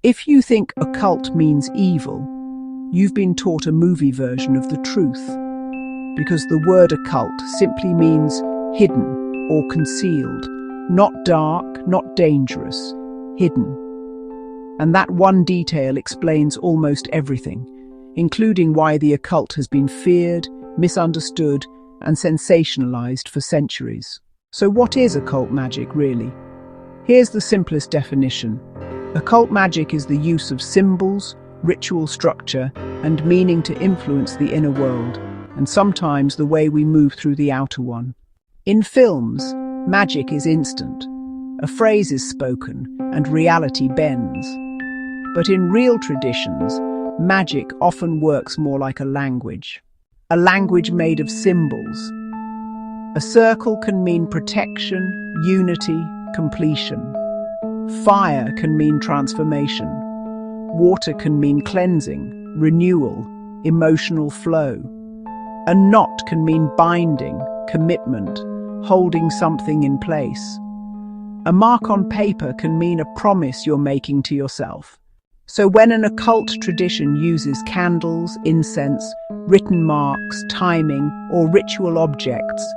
If you think occult means evil, you've been taught a movie version of the truth, because the word occult simply means hidden or concealed, not dark, not dangerous, hidden. And that one detail explains almost everything, including why the occult has been feared, misunderstood, and sensationalized for centuries. So what is occult magic, really? Here's the simplest definition. Occult magic is the use of symbols, ritual structure, and meaning to influence the inner world, and sometimes the way we move through the outer one. In films, magic is instant. A phrase is spoken, and reality bends. But in real traditions, magic often works more like a language made of symbols. A circle can mean protection, unity, completion. Fire can mean transformation. Water can mean cleansing, renewal, emotional flow. A knot can mean binding, commitment, holding something in place. A mark on paper can mean a promise you're making to yourself. So when an occult tradition uses candles, incense, written marks, timing, or ritual objects,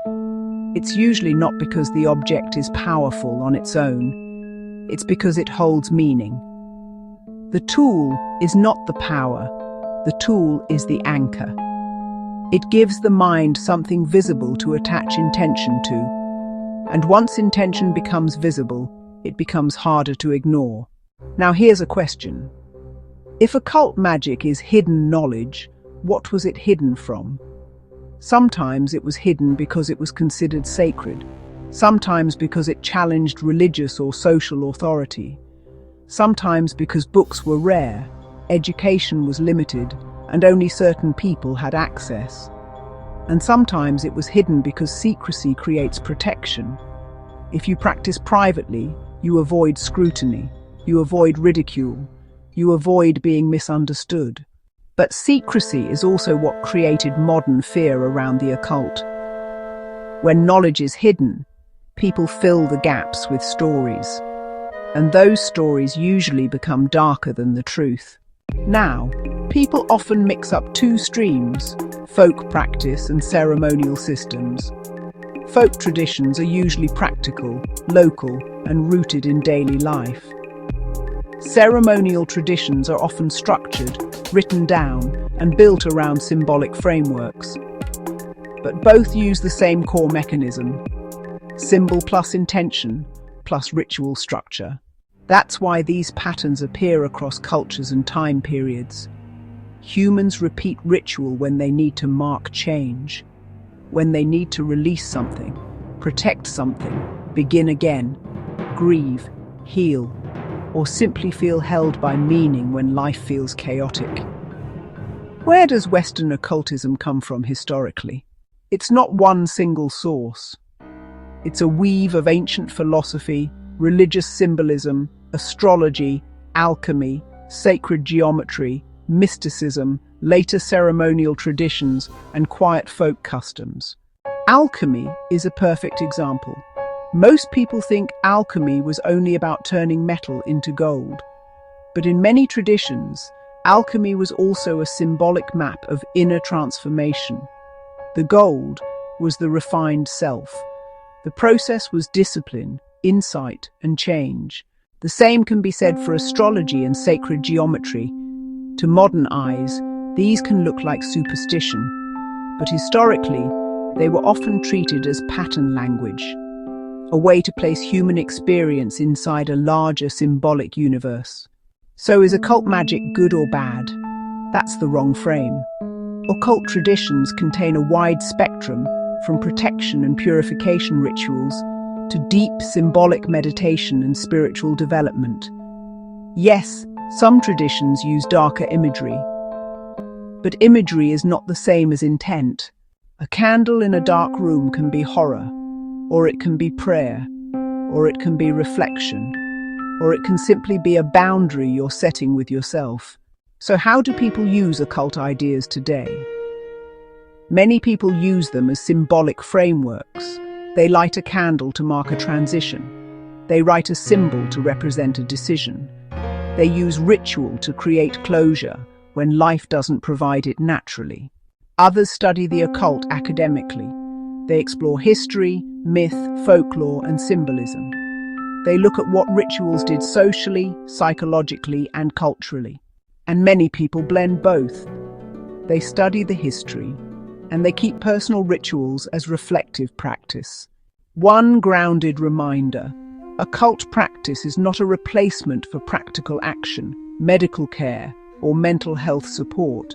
it's usually not because the object is powerful on its own. It's because it holds meaning. The tool is not the power. The tool is the anchor. It gives the mind something visible to attach intention to. And once intention becomes visible, it becomes harder to ignore. Now here's a question. If occult magic is hidden knowledge, what was it hidden from? Sometimes it was hidden because it was considered sacred. Sometimes because it challenged religious or social authority. Sometimes because books were rare, education was limited, and only certain people had access. And sometimes it was hidden because secrecy creates protection. If you practice privately, you avoid scrutiny, you avoid ridicule, you avoid being misunderstood. But secrecy is also what created modern fear around the occult. When knowledge is hidden, people fill the gaps with stories. And those stories usually become darker than the truth. Now, people often mix up two streams, folk practice and ceremonial systems. Folk traditions are usually practical, local, and rooted in daily life. Ceremonial traditions are often structured, written down, and built around symbolic frameworks. But both use the same core mechanism: symbol plus intention plus ritual structure. That's why these patterns appear across cultures and time periods. Humans repeat ritual when they need to mark change, when they need to release something, protect something, begin again, grieve, heal, or simply feel held by meaning when life feels chaotic. Where does Western occultism come from historically? It's not one single source. It's a weave of ancient philosophy, religious symbolism, astrology, alchemy, sacred geometry, mysticism, later ceremonial traditions, and quiet folk customs. Alchemy is a perfect example. Most people think alchemy was only about turning metal into gold. But in many traditions, alchemy was also a symbolic map of inner transformation. The gold was the refined self. The process was discipline, insight, and change. The same can be said for astrology and sacred geometry. To modern eyes, these can look like superstition, but historically, they were often treated as pattern language, a way to place human experience inside a larger symbolic universe. So is occult magic good or bad? That's the wrong frame. Occult traditions contain a wide spectrum, from protection and purification rituals to deep symbolic meditation and spiritual development. Yes, some traditions use darker imagery, but imagery is not the same as intent. A candle in a dark room can be horror, or it can be prayer, or it can be reflection, or it can simply be a boundary you're setting with yourself. So how do people use occult ideas today? Many people use them as symbolic frameworks. They light a candle to mark a transition. They write a symbol to represent a decision. They use ritual to create closure when life doesn't provide it naturally. Others study the occult academically. They explore history, myth, folklore, and symbolism. They look at what rituals did socially, psychologically, and culturally. And many people blend both. They study the history, and they keep personal rituals as reflective practice. One grounded reminder: occult practice is not a replacement for practical action, medical care, or mental health support.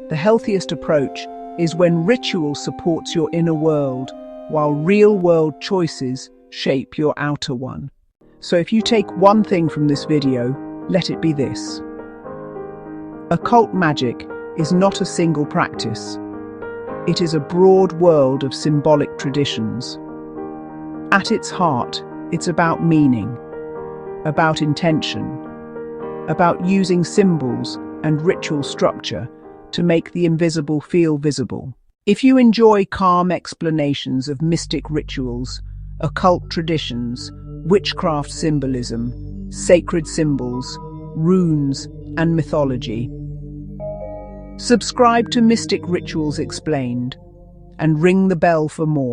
The healthiest approach is when ritual supports your inner world, while real-world choices shape your outer one. So if you take one thing from this video, let it be this. Occult magic is not a single practice. It is a broad world of symbolic traditions. At its heart, it's about meaning, about intention, about using symbols and ritual structure to make the invisible feel visible. If you enjoy calm explanations of mystic rituals, occult traditions, witchcraft symbolism, sacred symbols, runes, and mythology, subscribe to Mystic Rituals Explained and ring the bell for more.